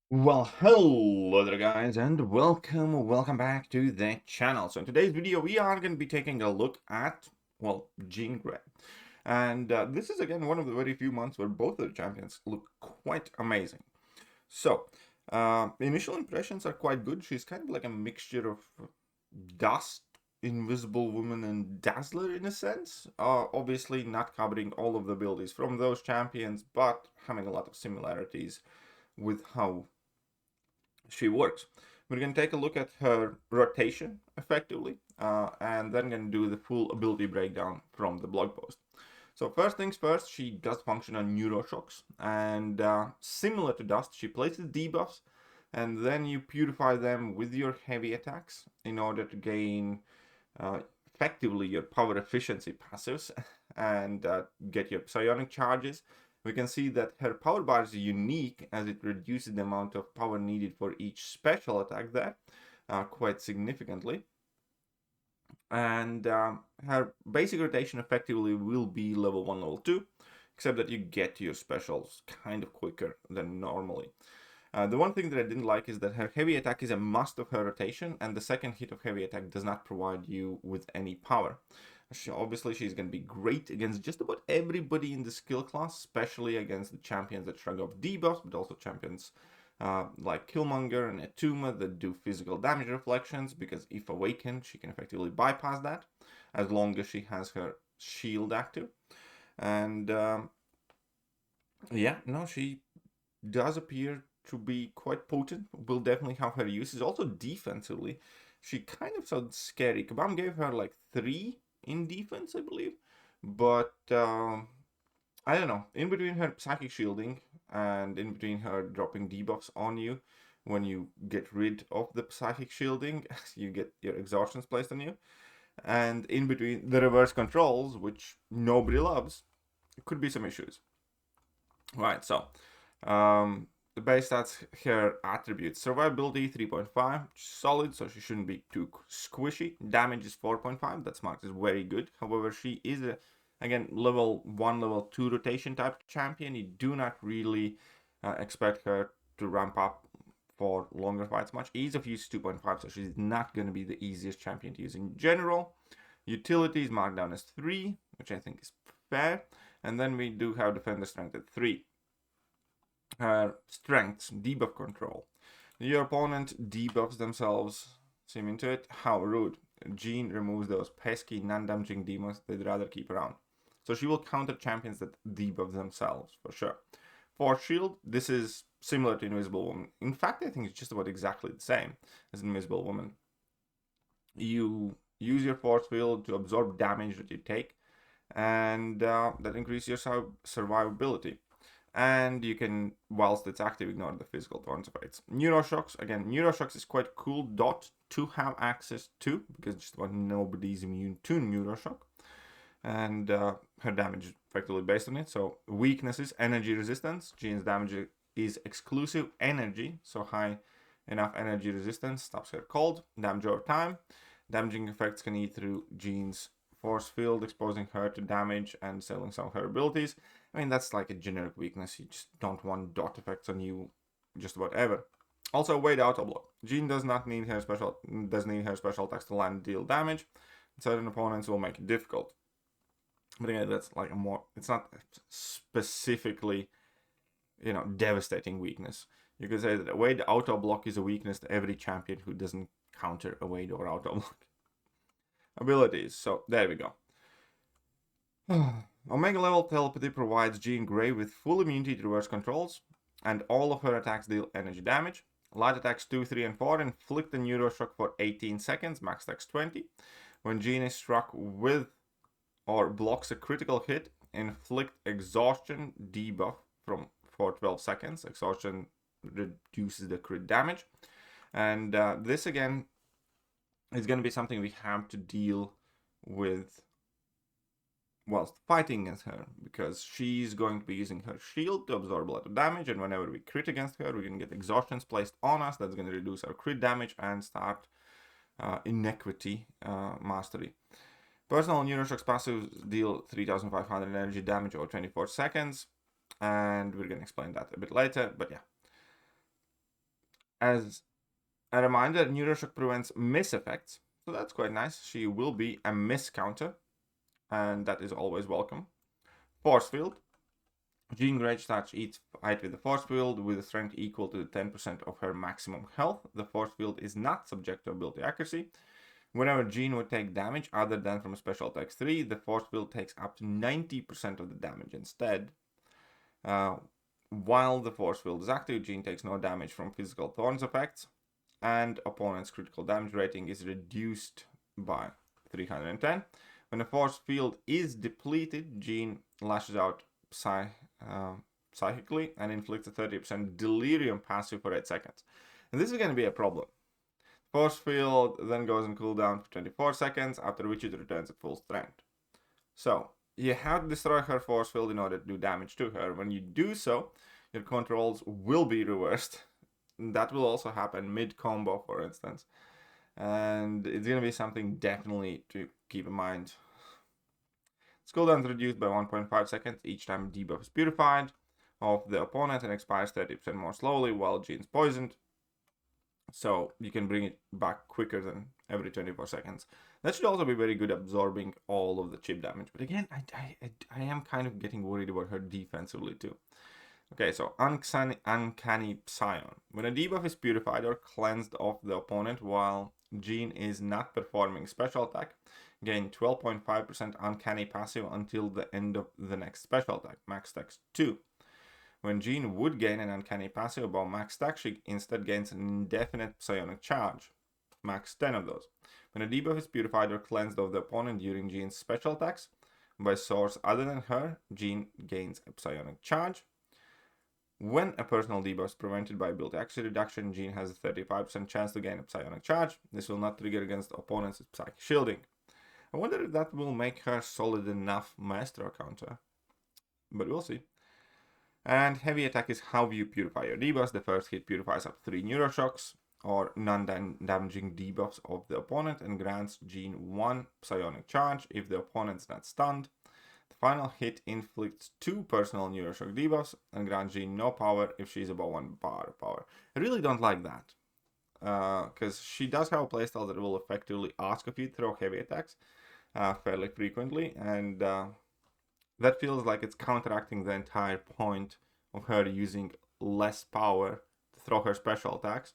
Well, hello there guys, and welcome back to the channel. So in today's video, we are going to be taking a look at, well, Jean Grey. And this is again one of the very few months where both of the champions look quite amazing. So, initial impressions are quite good. She's kind of like a mixture of Dust, Invisible Woman, and Dazzler in a sense. Obviously not covering all of the abilities from those champions, but having a lot of similarities with how she works. We're going to take a look at her rotation effectively, and then going to do the full ability breakdown from the blog post. So first things first, she does function on neuroshocks, and similar to Dust, she places debuffs, and then you purify them with your heavy attacks in order to gain effectively your power efficiency passives and get your psionic charges. We can see that her power bar is unique as it reduces the amount of power needed for each special attack there quite significantly. And her basic rotation effectively will be level 1, level 2, except that you get to your specials kind of quicker than normally. The one thing that I didn't like is that her heavy attack is a must of her rotation, and the second hit of heavy attack does not provide you with any power. Obviously, she's going to be great against just about everybody in the skill class, especially against the champions that shrug off debuffs, but also champions like Killmonger and Etuma that do physical damage reflections, because if awakened, she can effectively bypass that as long as she has her shield active. And yeah, no, she does appear to be quite potent. Will definitely have her uses. Also defensively, she kind of sounds scary. Kabam gave her like 3 in defense, I believe, but I don't know. In between her psychic shielding and in between her dropping debuffs on you, when you get rid of the psychic shielding, you get your exhaustions placed on you, and in between the reverse controls, which nobody loves, it could be some issues. Right, so the base stats, her attributes: survivability 3.5, solid, so she shouldn't be too squishy. Damage is 4.5, that's marked as very good. However, she is a, again, level 1, level 2 rotation type champion. You do not really expect her to ramp up for longer fights much. Ease of use 2.5, so she's not going to be the easiest champion to use in general. Utility is marked down as 3, which I think is fair. And then we do have defender strength at 3. Strengths, debuff control. Your opponent debuffs themselves, seem into it. How rude. Jean removes those pesky non-damaging demons they'd rather keep around. So she will counter champions that debuff themselves, for sure. For shield, this is similar to Invisible Woman. In fact, I think it's just about exactly the same as Invisible Woman. You use your force field to absorb damage that you take, and that increases your survivability. And you can, whilst it's active, ignore the physical turns effects. Neuroshocks, again, Neuroshocks is quite cool dot to have access to, because just about nobody's immune to Neuroshock. And her damage is effectively based on it. So weaknesses, energy resistance. Jean's damage is exclusive energy, so high enough energy resistance stops her cold. Damage over time. Damaging effects can eat through Jean's force field, exposing her to damage and selling some of her abilities. I mean, that's like a generic weakness. You just don't want dot effects on you just about ever. Also, weight auto block. Jean does need her special attacks to land and deal damage. Certain opponents will make it difficult. But again, that's like a more, it's not specifically, devastating weakness. You could say that away auto block is a weakness to every champion who doesn't counter away or auto block. Abilities. So there we go. Omega level telepathy provides Jean Grey with full immunity to reverse controls, and all of her attacks deal energy damage. Light attacks 2, 3, and 4 inflict a neuroshock for 18 seconds, max attacks 20. When Jean is struck with or blocks a critical hit, inflict exhaustion debuff for 12 seconds. Exhaustion reduces the crit damage. And this again is going to be something we have to deal with whilst fighting against her, because she's going to be using her shield to absorb a lot of damage, and whenever we crit against her, we're going to get exhaustions placed on us. That's going to reduce our crit damage and start inequity mastery. Personal Neuroshocks passives deal 3,500 energy damage over 24 seconds, and we're going to explain that a bit later, but yeah. As a reminder, Neuroshock prevents miss effects, so that's quite nice. She will be a miss counter, and that is always welcome. Force Field. Jean Grey starts each fight with the Force Field with a strength equal to 10% of her maximum health. The Force Field is not subject to ability accuracy. Whenever Jean would take damage other than from Special Attacks 3, the Force Field takes up to 90% of the damage instead. While the Force Field is active, Jean takes no damage from physical thorns effects, and opponent's critical damage rating is reduced by 310. When the Force Field is depleted, Jean lashes out psychically and inflicts a 30% delirium passive for 8 seconds. And this is going to be a problem. Force Field then goes on cooldown for 24 seconds, after which it returns at full strength. So, you have to destroy her Force Field in order to do damage to her. When you do so, your controls will be reversed. That will also happen mid-combo, for instance. And it's going to be something definitely to keep in mind. Its cooldown is reduced by 1.5 seconds each time debuff is purified of the opponent and expires 30% more slowly while Jean's poisoned. So you can bring it back quicker than every 24 seconds. That should also be very good absorbing all of the chip damage. But again, I am kind of getting worried about her defensively too. Okay, so Uncanny Psion. When a debuff is purified or cleansed off the opponent while Jean is not performing special attack, gain 12.5% Uncanny passive until the end of the next special attack, max stacks 2. When Jean would gain an Uncanny passive above max stack, she instead gains an indefinite psionic charge, max 10 of those. When a debuff is purified or cleansed of the opponent during Jean's special attacks by source other than her, Jean gains a psionic charge. When a personal debuff is prevented by ability accuracy reduction, Jean has a 35% chance to gain a psionic charge. This will not trigger against opponents with psychic shielding. I wonder if that will make her solid enough Maestro counter, but we'll see. And heavy attack is how you purify your debuffs. The first hit purifies up to 3 Neuroshocks or non-damaging debuffs of the opponent and grants Jean 1 psionic charge if the opponent's not stunned. The final hit inflicts 2 personal Neuroshock debuffs and grants Jean no power if she's above 1 bar of power. I really don't like that, because she does have a playstyle that will effectively ask of you to throw heavy attacks fairly frequently, and that feels like it's counteracting the entire point of her using less power to throw her special attacks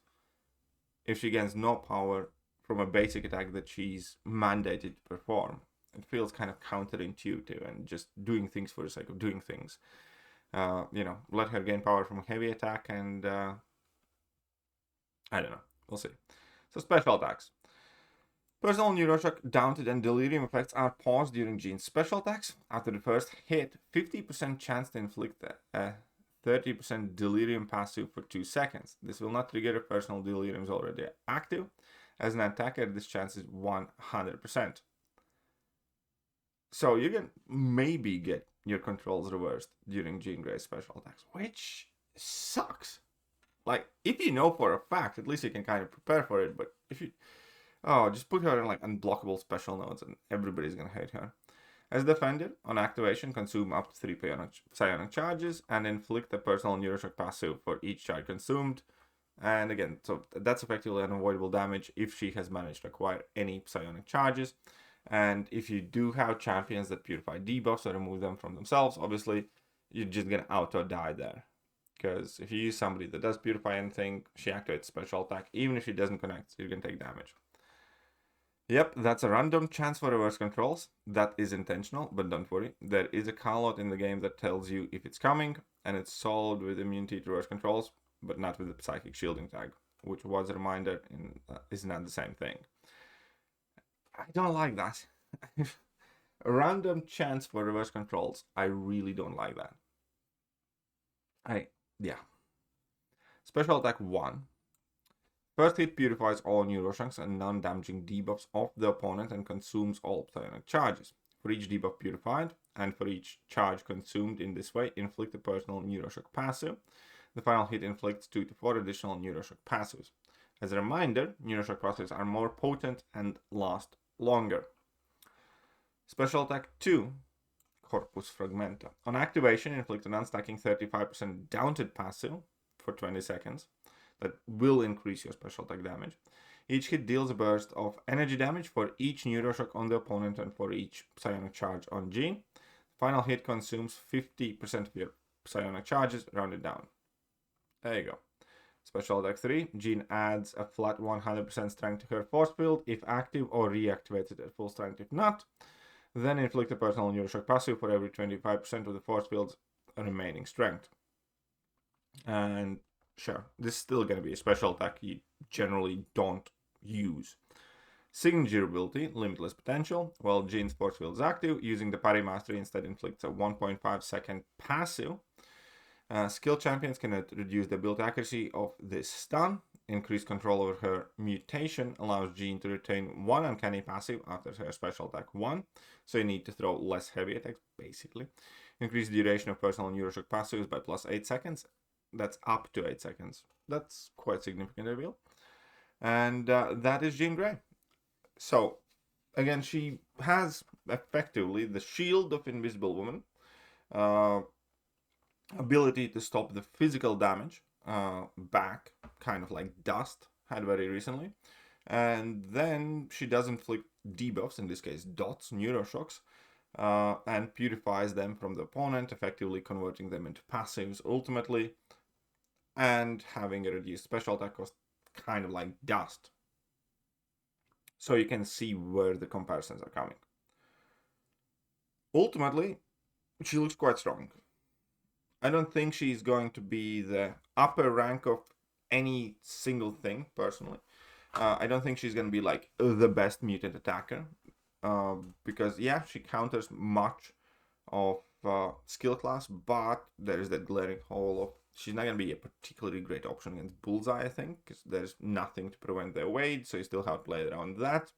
if she gains no power from a basic attack that she's mandated to perform. It feels kind of counterintuitive and just doing things for the sake of doing things. Let her gain power from a heavy attack and I don't know. We'll see. So special attacks. Personal Neuroshock, Daunted, and Delirium effects are paused during Jean's special attacks. After the first hit, 50% chance to inflict a 30% Delirium passive for 2 seconds. This will not trigger if personal Delirium is already active. As an attacker, this chance is 100%. So you can maybe get your controls reversed during Jean Grey's special attacks, which sucks. Like, if you know for a fact, at least you can kind of prepare for it, but if you... just put her in like unblockable special nodes and everybody's gonna hate her. As Defender, on activation, consume up to 3 psionic charges and inflict a personal Neuroshock passive for each charge consumed. And again, so that's effectively unavoidable damage if she has managed to acquire any psionic charges. And if you do have champions that purify debuffs or remove them from themselves, obviously you're just gonna auto die there. Because if you use somebody that does purify anything, she activates special attack. Even if she doesn't connect, you're gonna take damage. Yep, that's a random chance for reverse controls. That is intentional, but don't worry. There is a callout in the game that tells you if it's coming, and it's solved with immunity to reverse controls, but not with the psychic shielding tag, which was a reminder is not the same thing. I don't like that. A random chance for reverse controls. I really don't like that. Special attack 1. First hit purifies all Neuroshocks and non-damaging debuffs of the opponent and consumes all psionic charges. For each debuff purified, and for each charge consumed in this way, inflict a personal Neuroshock passive. The final hit inflicts 2 to 4 additional Neuroshock passives. As a reminder, Neuroshock passives are more potent and last longer. Special attack 2, Corpus Fragmenta. On activation, inflict an unstacking 35% Daunted passive for 20 seconds. that will increase your special attack damage. Each hit deals a burst of energy damage for each Neuroshock on the opponent and for each psionic charge on Jean. Final hit consumes 50% of your psionic charges, rounded down. There you go. Special attack 3. Jean adds a flat 100% strength to her force field if active, or reactivates it at full strength if not. Then inflict a personal Neuroshock passive for every 25% of the force field's remaining strength. And sure, this is still going to be a special attack you generally don't use. Signature ability, Limitless Potential. While Jean's force field is active, using the parry mastery instead inflicts a 1.5 second passive. Skill champions can reduce the build accuracy of this stun. Increased control over her mutation allows Jean to retain one uncanny passive after her special attack 1. So you need to throw less heavy attacks, basically. Increase the duration of personal Neuroshock passives by plus 8 seconds. That's up to 8 seconds. That's quite significant reveal. And that is Jean Grey. So, again, she has effectively the Shield of Invisible Woman, ability to stop the physical damage back, kind of like Dust had very recently. And then she does inflict debuffs, in this case dots, Neuroshocks, and purifies them from the opponent, effectively converting them into passives ultimately, and having a reduced special attack cost, kind of like Dust. So you can see where the comparisons are coming. Ultimately, she looks quite strong. I don't think she's going to be the upper rank of any single thing, personally. I don't think she's going to be like the best mutant attacker. Because, yeah, she counters much of skill class, but there's that glaring hole of she's not going to be a particularly great option against Bullseye, I think, because there's nothing to prevent the evade, so you still have to play around that.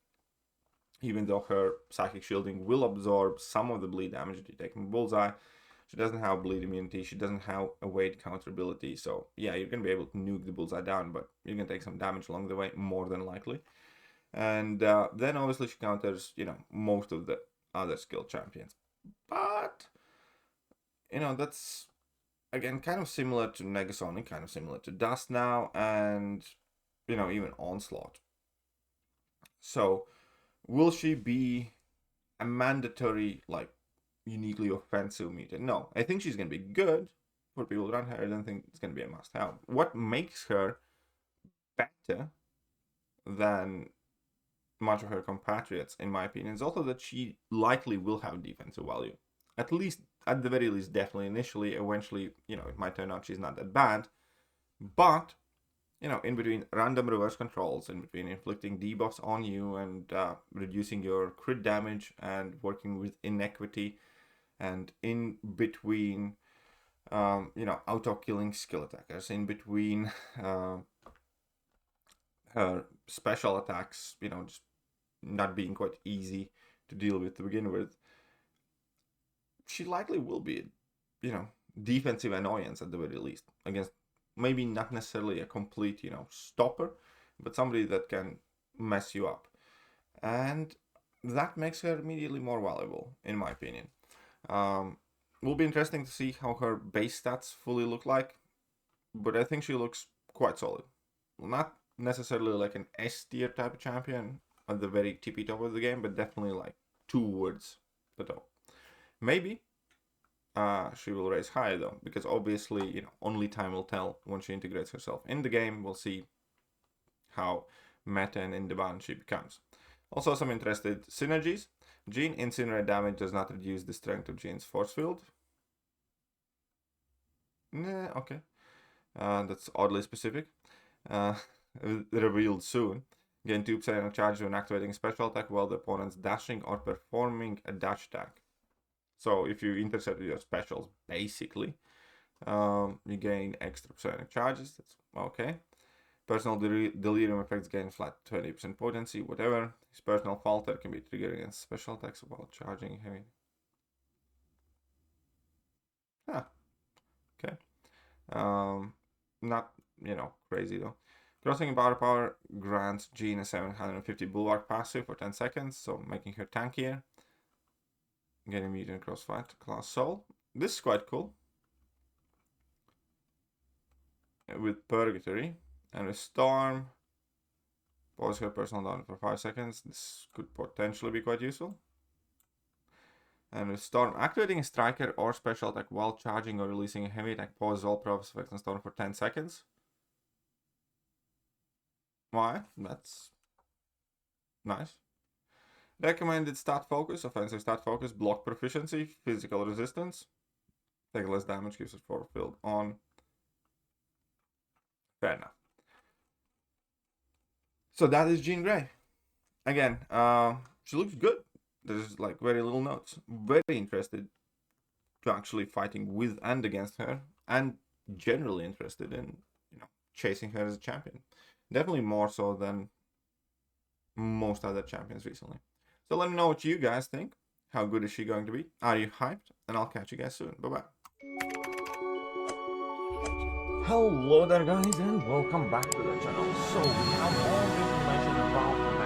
Even though her Psychic Shielding will absorb some of the bleed damage that you take from Bullseye, she doesn't have bleed immunity, she doesn't have evade counter ability, so yeah, you're going to be able to nuke the Bullseye down, but you're going to take some damage along the way, more than likely. And then obviously she counters, most of the other skill champions. But, that's, again, kind of similar to Negasonic, kind of similar to Dust now, and, even Onslaught. So, will she be a mandatory, uniquely offensive mutant? No, I think she's going to be good for people around her. I don't think it's going to be a must-have. What makes her better than much of her compatriots, in my opinion, is also that she likely will have defensive value. At the very least, definitely initially. Eventually, it might turn out she's not that bad. But, in between random reverse controls, in between inflicting debuffs on you and reducing your crit damage and working with inequity, and in between, auto-killing skill attackers, in between her special attacks, just not being quite easy to deal with to begin with, she likely will be, defensive annoyance at the very least, against maybe not necessarily a complete, stopper, but somebody that can mess you up. And that makes her immediately more valuable, in my opinion. Will be interesting to see how her base stats fully look like, but I think she looks quite solid. Not necessarily like an S tier type of champion at the very tippy top of the game, but definitely like towards the top. Maybe she will raise higher though, because obviously, only time will tell when she integrates herself in the game. We'll see how meta and in demand she becomes. Also, some interested synergies. Jean Incinerate damage does not reduce the strength of Jean's force field. Nah, okay. That's oddly specific. Revealed soon. Gain 2% charge when activating a special attack while the opponent's dashing or performing a dash attack. So if you intercept with your specials, basically, you gain extra psionic charges. That's okay. Personal delirium effects gain flat 20% potency, whatever. His personal falter can be triggered against special attacks while charging heavy. Okay. Not, crazy though. Crossing Bar Power grants Jean a 750 Bulwark passive for 10 seconds, so making her tankier. Getting Mutant Crossfight Class Soul. This is quite cool. With Purgatory And with Storm, pause her personal down for 5 seconds. This could potentially be quite useful. And with Storm, activating a striker or special attack while charging or releasing a heavy attack, pause all previous effects on Storm for 10 seconds. Why? That's nice. Recommended stat focus, offensive stat focus, block proficiency, physical resistance. Take less damage, keeps it fulfilled on. Fair enough. So that is Jean Grey. Again, she looks good. There's like very little notes. Very interested to actually fighting with and against her, and generally interested in, you know, chasing her as a champion. Definitely more so than most other champions recently. So let me know what you guys think. How good is she going to be? Are you hyped? And I'll catch you guys soon. Bye-bye. Hello there guys, and welcome back to the channel. So we have all the information about